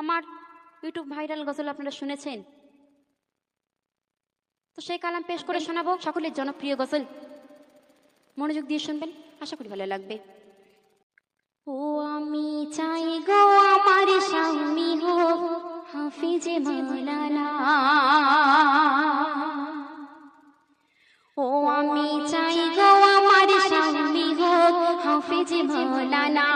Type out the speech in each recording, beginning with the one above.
আমার YouTube viral গজল আপনারা শুনেছেন, তো সেই কালাম পেশ করে শোনাবো সকলের জনপ্রিয় গজল। মনোযোগ দিয়ে শুনবেন, আশা করি ভালো লাগবে। ও আমি চাই গো আমার স্বামী হোক হাফিজে মাওলানা, ও আমি চাই গো আমার স্বামী হোক হাফিজে মাওলানা,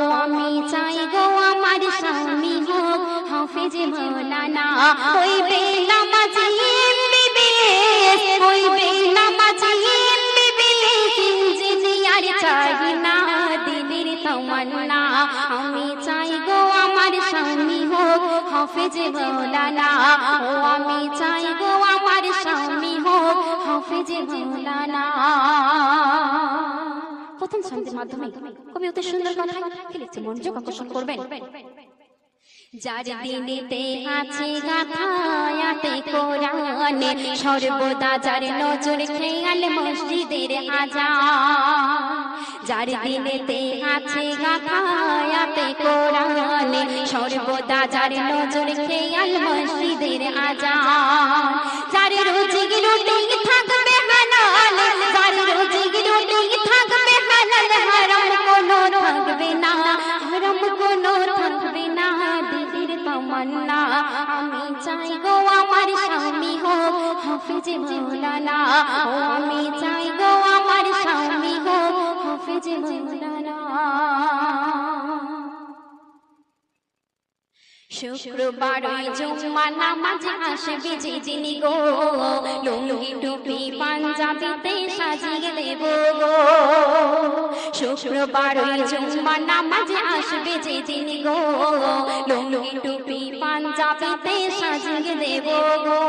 ও আমি চাই গো আমার স্বামী হোক হাফিজে মাওলানা। হইবে নামাজি এমবিবিএস, হইবে নামাজি এমবিবিএস, ইঞ্জিনিয়ার চাই না দিনের তামান্না। আমি চাই গো আমার স্বামী হোক হাফিজে মাওলানা, ও আমি চাই গো আমার স্বামী হোক হাফিজে মাওলানা। প্রথম ছন্দের মাধ্যমে কবি অতি সুন্দর কথা লিখছে, মনোযোগ আকর্ষণ করবেন। যার দিনেতে আছে গাথায়াতে কোরআনে, সর্বদা যার নজর খেয়াল মসজিদের আজান। যার দিনেতে আছে গাথায়াতে কোরআনে, সর্বদা যার নজর খেয়াল মসজিদের আজান। যার রোজিক রুটি থাকবে হালাল, যার রোজিক রুটি থাকবে হালাল, হারাম কোনো থাকবে না, হারাম কোনো থাকবে না দিদির তামান্না। আমি চাই গো আমার স্বামী হোক হাফিজে মাওলানা, ও আমি চাই গো আমার স্বামী হোক হাফিজে মাওলানা। শুক্রবার জুম্মা নামাজে আসবে যেদিন গো, লুঙ্গি টুপি পাঞ্জাবিতে সাজিয়ে দেব গো। শুক্রবার জুম্মা নামাজে আসবে যেদিন গো, লুঙ্গি টুপি পাঞ্জাবিতে সাজিয়ে দেব গো।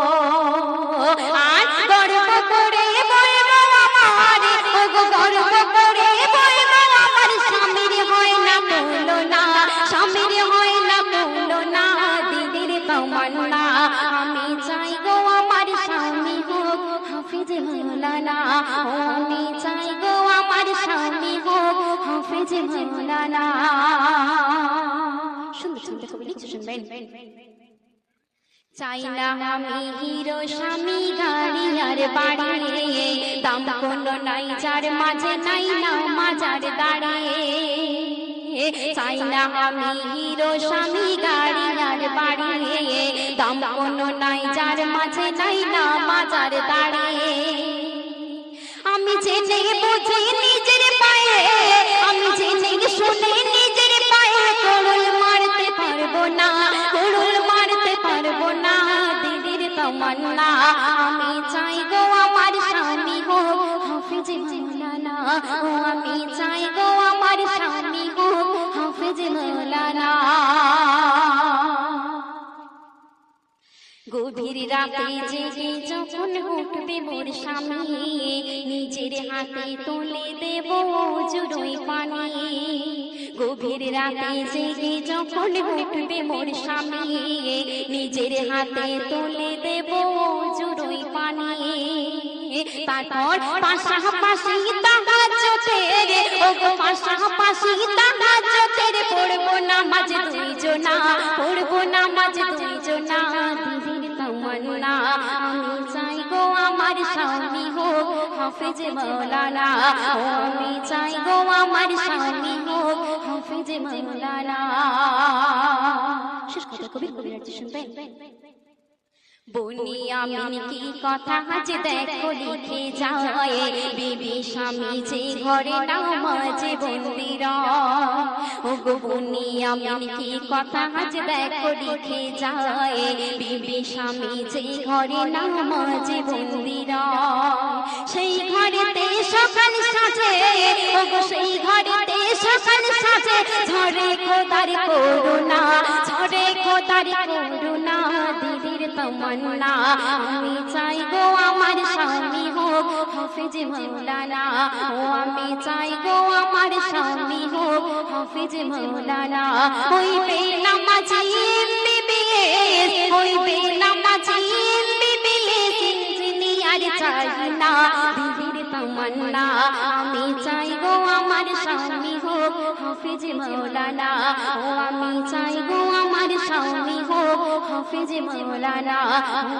আজ গর্ব করে বলবো আমার, ও গো গর্ব করে বলবো আমার, স্বামীর হয় না তুলনা, স্বামীর হয় না তুলনা দিদির তামান্না। আমি চাই গো আমার স্বামী হোক হাফিজে মাওলানা, ও আমি চাই গো আমার স্বামী হোক হাফিজে মাওলানা। সুন্দর সুন্দর কবি লিখছে, শুনবেন। চাই না আমি হিরো স্বামী গাড়ি আর বাড়ি, দাম কোনো নাই যার মাঝে নাই না মাজার দাঁড়িয়ে। চাই না আমি হিরো স্বামী গাড়ি আর বাড়ি, দাম কোনো নাই যার মাঝে নাই না মাজার দাঁড়িয়ে। আমি জেনে বুঝে নিজের পায়ে, আমি জেনে শুনে নিজের পায়ে কুড়ুল মারতে পারবো না, কুড়ুল মারতে পারবো না দিদির তামান্না। আমি চাই গো আমার স্বামী হোক হাফিজে মাওলানা, ও আমি চাই গো আমার স্বামী হোক হাফিজে মাওলানা। গভীর রাতে জেগে যখন উঠবে মোর স্বামী, নিজের হাতে তুলে দেব জুড়োই পানি। গভীর রাতে জেগে যখন উঠবে মোর স্বামী, নিজের হাতে তুলে দেব জুড়োই পানি। তারপর পাশাপাশি তাহাজ্জুদের, ও গো পাশাপাশি তাহাজ্জুদের পড়বো নামাজ দুইজনা, পড়বো নামাজ দুইজনা দিদির তামান্না। আমি চাই গো আমার স্বামী হোক হাফিজে মাওলানা, ও আমি চাই গো আমার স্বামী হোক হাফিজে মাওলানা। শেষ কথা কবির কবিরাজি শুনবেন। বুনিয়ামিন কি কথা আজ দেখো লিখে যায়, বিবি স্বামী যে ঘরে নামাজে বন্দি রয়। ও গো বুনিয়ামিন কি কথা আজ দেখো লিখে যায়, বিবি স্বামী যে ঘরে নামাজে বন্দি রয়। সেই ঘরেতে সকাল সাজে, ও গো সেই ঘরেতে সকাল সাজে, ঝরে খোদার করুণা, ঝরে খোদার করুণা দিদির তামান্না। আমি চাই গো আমার স্বামী হোক হাফিজে মাওলানা, ও আমি চাই গো আমার স্বামী হোক হাফিজে মাওলানা। হইবে নামাজি এমবিবিএস, হইবে নামাজি এমবিবিএস, ইঞ্জিনিয়ার চাই না দিদির তামান্না। আমি চাই গো আমার স্বামী হোক হাফিজে মাওলানা, ও আমি চাই গো আমার স্বামী হাফেজ মাওলানা।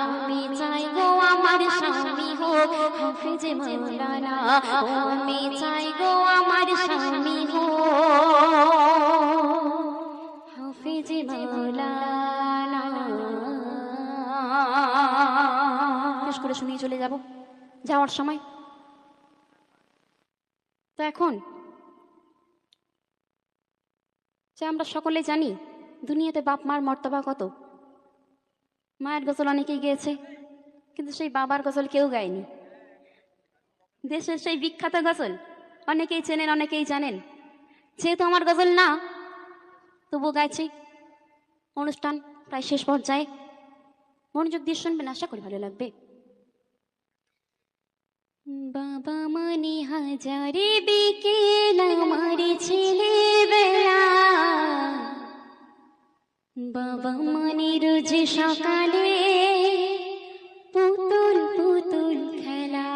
আমি চাই গো আমার স্বামী হোক হাফেজ মাওলানা। আমি চাই গো আমার স্বামী হোক হাফেজ মাওলানা। শেষ করে শুনিয়ে চলে যাব যাওয়ার সময়। তো এখন যে আমরা সকলে জানি দুনিয়াতে বাপ মার মর্তবা কত। মায়ের গজল অনেকেই গেয়েছে, কিন্তু সেই বাবার গজল কেউ গায়নি। দেশের সেই বিখ্যাত গজল অনেকেই চেনেন, অনেকেই জানেন। যেহেতু আমার গজল না, তবু গাইছি। অনুষ্ঠান প্রায় শেষ পর্যায়ে, মনোযোগ দিয়ে শুনবেন, আশা করি ভালো লাগবে। বাবা মানে হাজারে বিকেল আমার ছেলেবেলা, বাবা মানে রোজ সকালে পুতুল পুতুল খেলা।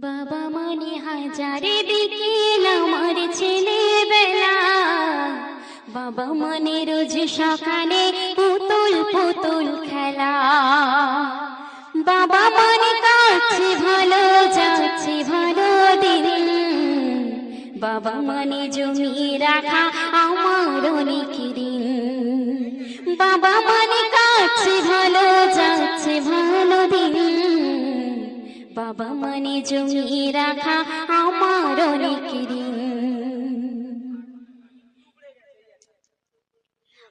বাবা মানে হাজারে বিকেল আমার ছেলেবেলা, বাবা মানে রোজ সকালে পুতুল পুতুল খেলা। বাবা মানে কাছে ভালো যাচ্ছে ভালো দিন, বাবা মানে জমি রাখা আমার অনেক ঋণ। বাবা মানে কাছে ভালো যাচ্ছে ভালো দিন, বাবা মানে জমি রাখা আমার অনেক ঋণ।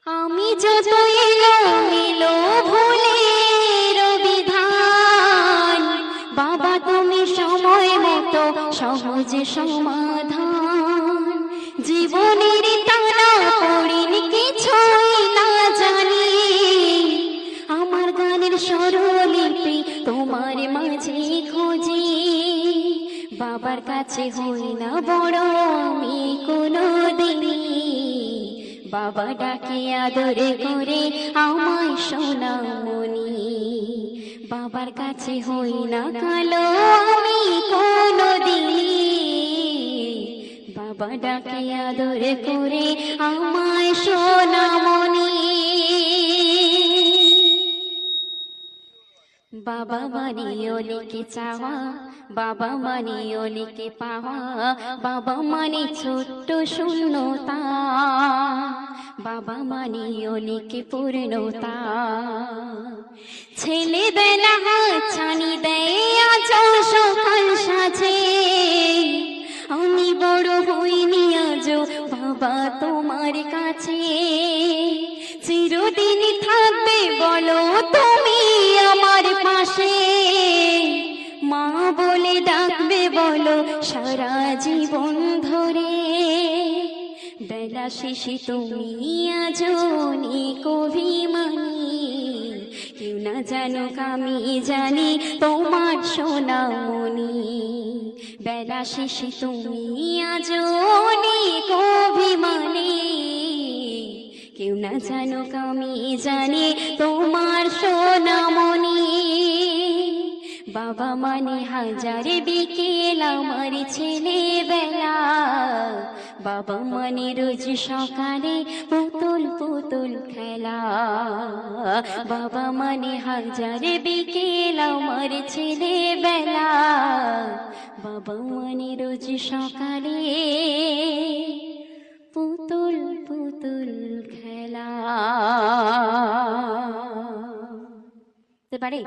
আমি যত এলো ভুলের বিধান, বাবা তুমি সময় মতো সহজে সমাধান। জীবনের টানা পড়িনি কিছুই না জানি, আমার গানের স্বরলিপি তোমার মাঝে খুঁজি। বাবার কাছে হই না বড় আমি কোনোদিনই, বাবা ডাকে আদরে করে আমায় সোনামণি। বাবার কাছে হই না কালো আমি কোনোদিনই, বাবা ডাকে আদরে করে আমায় সোনামণি। বাবা মানে অনেকে চাওয়া, বাবা মানে অনেকে পাওয়া, বাবা মানে ছোট্ট শূন্যতা, বাবা মানে অনেকে পূর্ণতা। ছেলেবেলা ছানি দেয় আজ সকাল সাজে, আমি বড় হইনি আজ বাবা তোমার কাছে। চিরদিন থাকবে বলো তুমি আমার পাশে, মা বলে ডাকবে বলো সারা জীবন ধরে। বেলা শেষে তুমি আজ অনেক অভিমানী, কেউ না জানুক আমি জানি তোমার সোনামণি। বেলা শেষে তুমি আজ অনেক অভিমানী, কেউ না জানুক আমি জানি তোমার সোনামণি। বাবা মানে হাজারে বিকেল আমার ছেলেবেলা, বাবা মানে রোজ সকালে পুতুল পুতুল খেলা। বাবা মানে হাজারে বিকেল আমার ছেলেবেলা, বাবা মানে রোজ সকালে পুতুল পুতুল খেলা। পারে